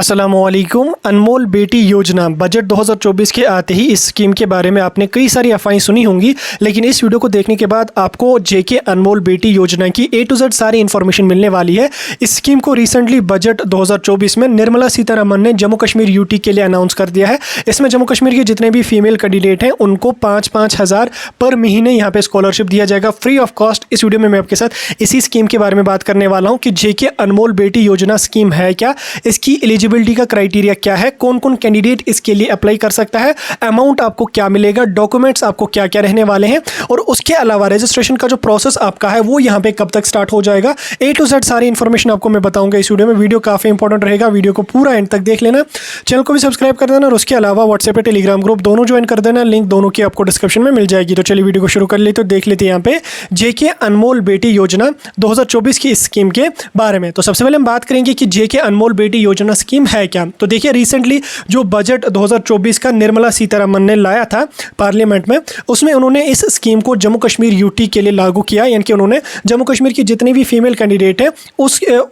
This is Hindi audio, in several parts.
अस्सलामुअलैकुम। अनमोल बेटी योजना बजट 2024 के आते ही इस स्कीम के बारे में आपने कई सारी अफवाहें सुनी होंगी, लेकिन इस वीडियो को देखने के बाद आपको जेके अनमोल बेटी योजना की A to Z सारी इन्फॉर्मेशन मिलने वाली है। इस स्कीम को रिसेंटली बजट 2024 में निर्मला सीतारमण ने जम्मू कश्मीर यूटी के लिए अनाउंस कर दिया है। इसमें जम्मू कश्मीर के जितने भी फीमेल कैंडिडेट हैं उनको 5-5 हज़ार पर महीने यहाँ पे स्कॉलरशिप दिया जाएगा फ्री ऑफ कॉस्ट। इस वीडियो में मैं आपके साथ इसी स्कीम के बारे में बात करने वाला हूँ कि जेके अनमोल बेटी योजना स्कीम है क्या, इसकी एलिजिबिलिटी का क्राइटेरिया क्या है, कौन कौन कैंडिडेट इसके लिए अप्लाई कर सकता है, अमाउंट आपको क्या मिलेगा, डॉक्यूमेंट्स आपको क्या क्या रहने वाले हैं, और उसके अलावा रजिस्ट्रेशन का जो प्रोसेस आपका है वो यहाँ पे कब तक स्टार्ट हो जाएगा। A to Z सारी इन्फॉर्मेशन आपको मैं बताऊंगा इस वीडियो में। वीडियो काफ़ी इंपॉर्टेंट रहेगा, वीडियो को पूरा एंड तक देख लेना। चैनल को भी सब्सक्राइब कर देना और उसके अलावा व्हाट्सएप पे टेलीग्राम ग्रुप दोनों ज्वाइन कर देना, लिंक दोनों की आपको डिस्क्रिप्शन में मिल जाएगी। तो चलिए वीडियो को शुरू कर लेते, तो देख लेते हैं यहाँ पे जेके अनमोल बेटी योजना 2024 की इस स्कीम के बारे में। तो सबसे पहले हम बात करेंगे कि जेके अनमोल बेटी योजना स्कीम है क्या। तो देखिए रिसेंटली जो बजट 2024 का निर्मला सीतारमण ने लाया था पार्लियामेंट में, उसमें उन्होंने इस स्कीम को जम्मू कश्मीर यूटी के लिए लागू किया, यानी कि उन्होंने जम्मू कश्मीर की जितनी भी फीमेल कैंडिडेट हैं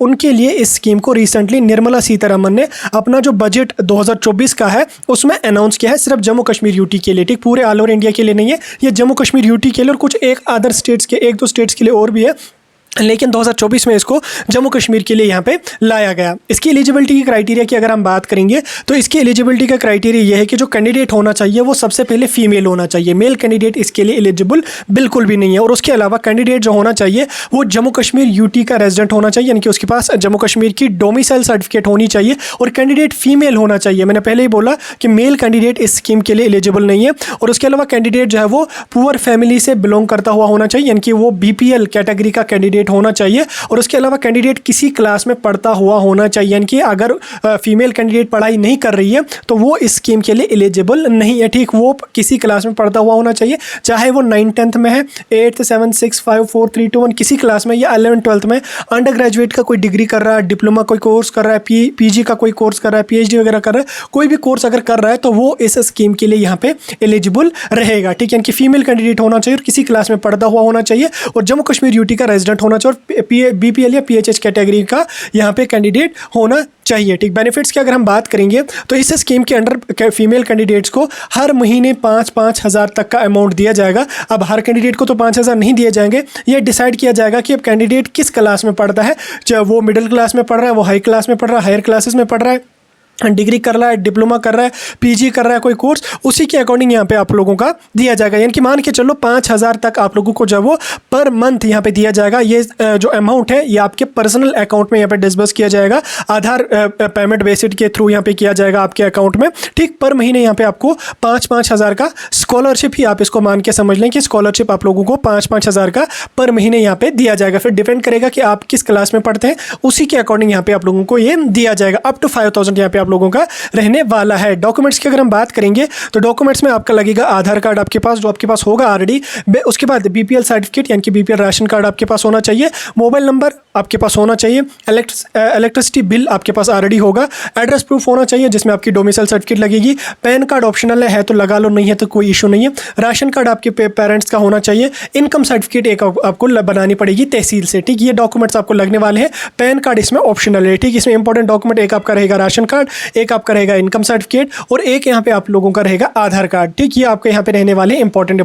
उनके लिए इस स्कीम को रिसेंटली निर्मला सीतारमण ने अपना जो बजट 2024 का है उसमें अनाउंस किया है, सिर्फ जम्मू कश्मीर यूटी के लिए। ठीक, पूरे ऑल ओवर इंडिया के लिए नहीं है, ये जम्मू कश्मीर यूटी के लिए और कुछ एक अदर स्टेट्स के 1-2 स्टेट्स के लिए और भी है, लेकिन 2024 में इसको जम्मू कश्मीर के लिए यहाँ पे लाया गया। इसकी एलिजिबिलिटी की क्राइटेरिया की अगर हम बात करेंगे तो इसकी एलिजिबिलिटी का क्राइटेरिया ये है कि जो कैंडिडेट होना चाहिए वो सबसे पहले फीमेल होना चाहिए, मेल कैंडिडेट इसके लिए एलिजिबल बिल्कुल भी नहीं है। और उसके अलावा कैंडिडेट जो होना चाहिए वो जम्मू कश्मीर यूटी का रेजिडेंट होना चाहिए, यानी कि उसके पास जम्मू कश्मीर की डोमिसाइल सर्टिफिकेट होनी चाहिए, और कैंडिडेट फीमेल होना चाहिए। मैंने पहले ही बोला कि मेल कैंडिडेट इस स्कीम के लिए एलिजिबल नहीं है। और उसके अलावा कैंडिडेट जो है वो पुअर फैमिली से बिलोंग करता हुआ होना चाहिए, यानी कि वो BPL कैटेगरी का कैंडिडेट होना चाहिए। और उसके अलावा कैंडिडेट किसी क्लास में पढ़ता हुआ होना चाहिए, यानी कि अगर फीमेल कैंडिडेट पढ़ाई नहीं कर रही है तो वो इस स्कीम के लिए एलिजिबल नहीं है। ठीक, वो किसी क्लास में पढ़ता हुआ होना चाहिए, चाहे वो 9th-10th में है, 8th 7 6 5 4 3 2 1 किसी क्लास में, या 11th-12th में अंडर ग्रेजुएट का कोई डिग्री कर रहा है, डिप्लोमा कोई कोर्स कर रहा है, PG का कोई कोर्स कर रहा है, PhD वगैरह कर रहा है, कोई भी कोर्स अगर कर रहा है तो वो इस स्कीम के लिए यहाँ पे एलिजिबल रहेगा। ठीक है, यानी कि फीमेल कैंडिडेट होना चाहिए और किसी क्लास में पढ़ता हुआ होना चाहिए और जम्मू कश्मीर यूटी का रेजिडेंट होना चाहिए और BPL या PHH कैटेगरी का यहाँ पे कैंडिडेट होना चाहिए। ठीक, बेनिफिट्स की अगर हम बात करेंगे तो इस स्कीम के अंडर फीमेल कैंडिडेट्स को हर महीने 5-5 हज़ार तक का अमाउंट दिया जाएगा। अब हर कैंडिडेट को तो 5 हज़ार नहीं दिए जाएंगे, ये डिसाइड किया जाएगा कि अब कैंडिडेट किस क्लास में पढ़ता है, चाहे वो मिडिल क्लास में पढ़ रहा है, वो हाई क्लास में पढ़ रहा है, हायर क्लासेस में पढ़ रहा है, डिग्री कर रहा है, डिप्लोमा कर रहा है, PG कर रहा है, कोई कोर्स, उसी के अकॉर्डिंग यहाँ पे आप लोगों का दिया जाएगा। यानी कि मान के चलो 5 हज़ार तक आप लोगों को जो वो पर मंथ यहाँ पे दिया जाएगा। ये जो अमाउंट है ये आपके पर्सनल अकाउंट में यहाँ पे डिस्बर्स किया जाएगा, आधार पेमेंट बेसिड के थ्रू यहाँ पे किया जाएगा आपके अकाउंट में। ठीक, पर महीने यहाँ पे आपको 5-5 हज़ार का स्कॉलरशिप ही आप इसको मान के समझ लें कि स्कॉलरशिप आप लोगों को 5-5 हज़ार का पर महीने यहाँ पे दिया जाएगा। फिर डिपेंड करेगा कि आप किस क्लास में पढ़ते हैं, उसी के अकॉर्डिंग यहाँ पे आप लोगों को ये दिया जाएगा। अप टू 5000 यहाँ पे आप लोगों का रहने वाला है। डॉक्यूमेंट्स की अगर हम बात करेंगे तो डॉक्यूमेंट्स में आपका लगेगा आधार कार्ड आपके पास, जो आपके पास होगा ऑलरेडी। उसके बाद BPL सर्टिफिकेट यानी कि BPL राशन कार्ड आपके पास होना चाहिए, मोबाइल नंबर आपके पास होना चाहिए, इलेक्ट्रिसिटी बिल आपके पास ऑलरेडी होगा, एड्रेस प्रूफ होना चाहिए जिसमें आपकी डोमिसाइल सर्टिफिकेट लगेगी, पैन कार्ड ऑप्शनल है तो लगा लो, नहीं है तो कोई इशू नहीं है, राशन कार्ड आपके पेरेंट्स का होना चाहिए, इनकम सर्टिफिकेट एक आपको बनानी पड़ेगी तहसील से। ठीक, ये डॉक्यूमेंट्स आपको लगने वाले हैं। पैन कार्ड इसमें ऑप्शनल है। ठीक, इसमें इंपॉर्टेंट डॉक्यूमेंट एक आपका रहेगा राशन कार्ड, एक आपका रहेगा इनकम सर्टिफिकेट और एक यहाँ पे आप लोगों का रहेगा आधार कार्ड। ठीक, ये आपके यहाँ पे रहने वाले इंपॉर्टेंट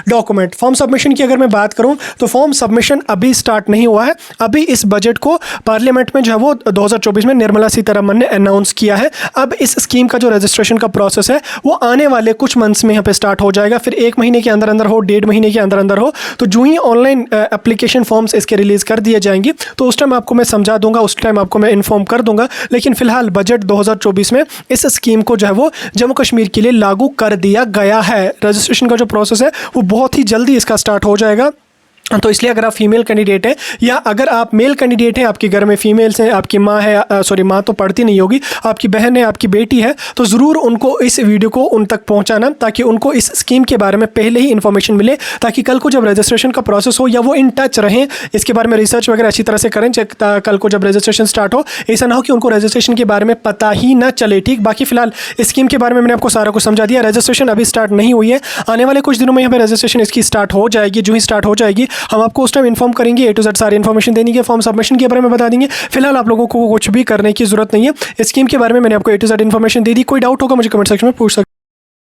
डॉक्यूमेंट। फॉर्म सबमिशन की अगर मैं बात करूँ तो फॉर्म सबमिशन अभी स्टार्ट नहीं हुआ है, अभी इस बजट को पार्लियामेंट में जो है वो 2024 में निर्मला सीतारमण ने अनाउंस किया है। अब इस स्कीम का जो रजिस्ट्रेशन का प्रोसेस है वो आने वाले कुछ मंथ्स में यहाँ पे स्टार्ट हो जाएगा, फिर 1 महीने के अंदर अंदर हो, 1.5 महीने के अंदर अंदर हो। तो जो ही ऑनलाइन एप्लीकेशन फॉर्म्स इसके रिलीज कर दिए जाएंगे तो उस टाइम आपको मैं समझा दूंगा, उस टाइम आपको मैं इन्फॉर्म कर दूंगा। लेकिन फिलहाल बजट 2024 में इस स्कीम को जो है वो जम्मू कश्मीर के लिए लागू कर दिया गया है। रजिस्ट्रेशन का जो प्रोसेस है वो बहुत ही जल्दी इसका स्टार्ट हो जाएगा। तो इसलिए अगर आप फीमेल कैंडिडेट हैं या अगर आप मेल कैंडिडेट हैं, आपके घर में फीमेल्स हैं, आपकी माँ है, सॉरी माँ तो पढ़ती नहीं होगी, आपकी बहन है, आपकी बेटी है, तो ज़रूर उनको इस वीडियो को उन तक पहुंचाना ताकि उनको इस स्कीम के बारे में पहले ही इन्फॉर्मेशन मिले, ताकि कल को जब रजिस्ट्रेशन का प्रोसेस हो या वो इन टच रहें, इसके बारे में रिसर्च वगैरह अच्छी तरह से करें, कल को जब रजिस्ट्रेशन स्टार्ट हो ऐसा ना हो कि उनको रजिस्ट्रेशन के बारे में पता ही ना चले। ठीक, बाकी फिलहाल इस स्कीम के बारे में मैंने आपको सारा कुछ समझा दिया। रजिस्ट्रेशन अभी स्टार्ट नहीं हुई है, आने वाले कुछ दिनों में यहाँ पर रजिस्ट्रेशन इसकी स्टार्ट हो जाएगी। जो ही स्टार्ट हो जाएगी हम आपको उस टाइम इन्फॉर्म करेंगे, A to Z सारी इन्फॉर्मेशन देने के, फॉर्म सबमिशन के बारे में बता देंगे। फिलहाल आप लोगों को कुछ भी करने की जरूरत नहीं है। इस स्कीम के बारे में मैंने आपको A to Z इन्फॉर्मेशन दे दी। कोई डाउट होगा मुझे कमेंट सेक्शन में पूछ सकते हैं।